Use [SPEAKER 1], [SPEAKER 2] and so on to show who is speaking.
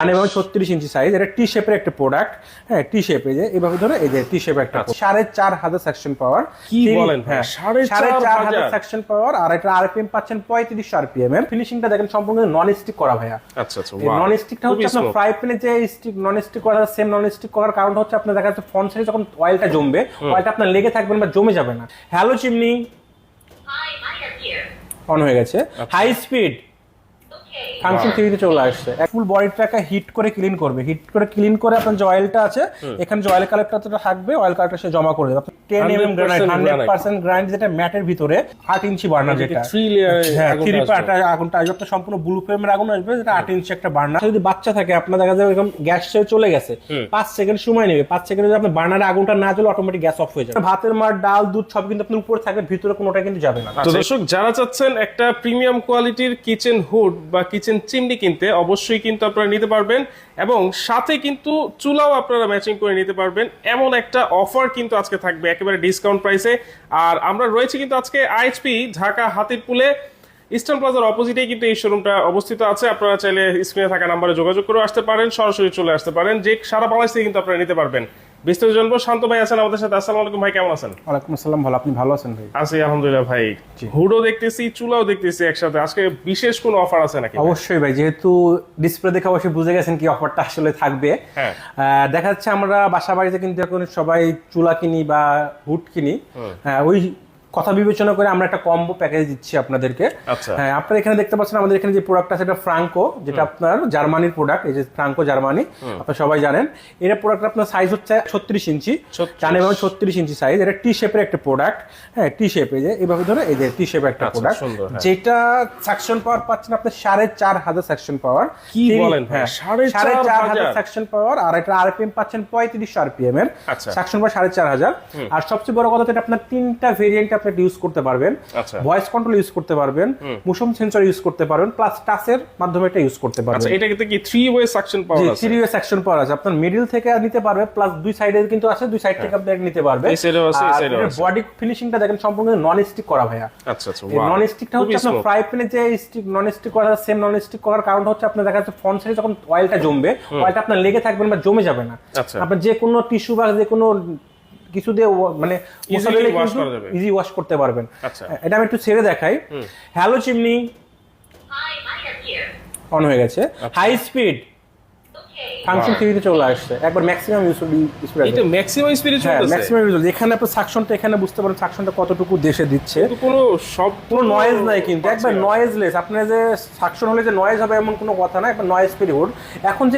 [SPEAKER 1] মানে 36 ইঞ্চি সাইজ, এটা টি শেপের একটা প্রোডাক্ট। হ্যাঁ, টি শেপে যে এইভাবে ধরে এই যে টি শেপের একটা 4500 সেকশন পাওয়ার।
[SPEAKER 2] কি বলেন?
[SPEAKER 1] হ্যাঁ, 4500 সেকশন পাওয়ার। আর এটা আরপিএম পাচ্ছেন 3500 আরপিএম এর। ফিনিশিংটা দেখেন সম্পূর্ণ নন স্টিক করা ভাইয়া।
[SPEAKER 2] আচ্ছা আচ্ছা,
[SPEAKER 1] নন স্টিকটা হচ্ছে আপনার ফ্রাই প্যানে যে স্টিক নন স্টিক করা, সেম নন স্টিক করার কারণটা হচ্ছে আপনার দেখা যাচ্ছে ফ্রন্ট সাইডে যখন অয়েলটা জমবে, অয়েলটা আপনার লেগে থাকবে না বা জমে যাবে না। হ্যালো চিমনি অন হয়ে গেছে। হাই স্পিড ফাংশন থ্রিতে চলে আসছে। ফুল বডিটাকে হিট করে ক্লিন করবে। হিট করে ক্লিন করে আপনার যে অয়েলটা আছে, এখানে যে অয়েল কালেক্টরটা থাকবে, অয়েল কালেক্টর সে জমা করে দেবে। আপনার 10 mm গ্রাইন্ড, 100% গ্রাইন্ড, যেটা ম্যাটের ভিতরে 8 ইঞ্চি বার্নার, যেটা
[SPEAKER 2] 3 লেয়ারে
[SPEAKER 1] আগুনটা আসবে সম্পূর্ণ ব্লু ফ্লেমের আগুন আসবে, যেটা 8 ইঞ্চি একটা বার্নার। যদি বাচ্চা থাকে আপনার দেখা যাবে এরকম গ্যাস চলে গেছে, 5 সেকেন্ড সময় নেবে। 5 সেকেন্ডে যদি আপনার বার্নারে আগুনটা না জ্বলে অটোমেটিক গ্যাস অফ হয়ে যাবে। ভাতের মার, ডাল, দুধ সব কিন্তু আপনার উপরে থাকবে, ভিতরে কোনোটা কিন্তু যাবে না।
[SPEAKER 2] তো দর্শক, যারা চাচ্ছেন একটা প্রিমিয়াম কোয়ালিটির কিচেন হুড বা কিচেন চিমনি কিনতে, অবশ্যই কিন্তু আপনারা নিতে পারবেন, এবং সাথে কিন্তু চুলাও আপনারা ম্যাচিং করে নিতে পারবেন। এমন একটা অফার কিন্তু আজকে থাকবে একেবারে ডিসকাউন্ট প্রাইসে। আর আমরা রয়েছে কিন্তু আজকে আইএইচপি ঢাকা হাতিরপুলে ইস্টার্ন প্লাজার অপোজিটেই কিন্তু এই শোরুমটা অবস্থিত আছে। আপনারা চাইলে স্ক্রিনে থাকা নাম্বারে যোগাযোগ করে আসতে পারেন, সরাসরি চলে আসতে পারেন, যে সারা বাংলাদেশ থেকে কিন্তু আপনারা নিতে পারবেন। বিস্তারিত জানবো। শান্ত ভাই আছেন আমাদের সাথে। আসসালামু আলাইকুম ভাই, কেমন আছেন?
[SPEAKER 1] ওয়ালাইকুম আসসালাম, ভালো। আপনি ভালো আছেন ভাই?
[SPEAKER 2] আছি আলহামদুলিল্লাহ ভাই। হুডও দেখতেছি, চুলাও দেখতেছি একসাথে। আজকে বিশেষ কোনো অফার আছে নাকি?
[SPEAKER 1] অবশ্যই ভাই, যেহেতু ডিসপ্লে দেখে অবশ্যই বুঝে গেছেন কি অফারটা আসলে থাকবে।
[SPEAKER 2] হ্যাঁ,
[SPEAKER 1] দেখা যাচ্ছে আমরা বাসা বাড়িতে কিন্তু এখন সবাই চুলা কিনি বা হুড কিনি, ওই কথা বিবেচনা করে আমরা একটা কম্বো প্যাকেজ দিচ্ছি আপনাদেরকে।
[SPEAKER 2] আচ্ছা।
[SPEAKER 1] হ্যাঁ, আপনারা এখানে দেখতে পাচ্ছেন আমাদের এখানে যে প্রোডাক্ট আছে, এটা ফ্রাঙ্কো, যেটা আপনার জার্মানির প্রোডাক্ট। এই যে ফ্রাঙ্কো জার্মানি, আপনারা সবাই জানেন। এর প্রোডাক্ট আপনার সাইজ হচ্ছে 36 ইঞ্চি, 36 ইঞ্চি সাইজ। এটা টি শেপের একটা প্রোডাক্ট। হ্যাঁ, টি শেপে যে এইভাবে ধরে এই যে টি শেপের একটা প্রোডাক্ট, যেটা সেকশন পাওয়ার পাচ্ছেন আপনি 4500 সেকশন পাওয়ার।
[SPEAKER 2] কি বলেন?
[SPEAKER 1] হ্যাঁ, 4500 সেকশন পাওয়ার। আর এটা আরপিএম পাচ্ছেন 3500 আরপিএম এর। সেকশন পাওয়ার 4500। আর সবচেয়ে বড় কথা, এটা আপনার 3টা ভেরিয়েন্ট আপনি ইউজ করতে পারবেন। ভয়েস কন্ট্রোল ইউজ করতে পারবেন, মোশন সেন্সর ইউজ করতে পারবেন, প্লাস টাচের মাধ্যমে এটা ইউজ করতে পারবেন।
[SPEAKER 2] আচ্ছা, এটা কি 3 ওয়ে সেকশন পাওয়ার আছে?
[SPEAKER 1] 3 ওয়ে সেকশন পাওয়ার আছে। আপনার মিডল থেকে নিতে পারবে, প্লাস দুই সাইডে কিন্তু আছে, দুই সাইড থেকে আপনি নিতে পারবে।
[SPEAKER 2] এই সাইডেও আছে, এই সাইডেও আছে।
[SPEAKER 1] বডি ফিনিশিংটা দেখেন সম্পূর্ণ নন স্টিক করা ভাইয়া।
[SPEAKER 2] আচ্ছা আচ্ছা,
[SPEAKER 1] নন স্টিকটা হচ্ছে আপনার ফ্রাই প্যানে যে স্টিক নন স্টিক করা, সেম নন স্টিক করার কারণটা হচ্ছে আপনার দেখা যাচ্ছে ফ্রন্ট সাইডে যখন অয়েলটা জমবে, অয়েলটা আপনার লেগে থাকবে না বা জমে যাবে না। আপনার যে কোনো টিস্যু বা যে কোনো কিছু দিয়ে মানে ইজি ওয়াশ করতে পারবেন। এটা আমি একটু ছেড়ে দেখাই। হ্যালো চিমনি অন হয়ে গেছে। হাই স্পিড ফাংশন থ্রিতে চলে আসছে। একবার ম্যাক্সিমাম স্পিড,
[SPEAKER 2] এটা ম্যাক্সিমাম স্পিডে চলতেছে।
[SPEAKER 1] হ্যাঁ, ম্যাক্সিমাম ইউজ। এখানে আপনি সাকশনটা এখানে বুঝতে পারেন সাকশনটা কতটুকু দেশে দিচ্ছে। কোনো নয়েজ নাই কিন্তু, একবার নয়েজলেস। আপনার যে সাকশন হলে যে নয়েজ হবে এমন কোনো কথা না, একবার নয়েজ ফ্রি হুড। এখন যে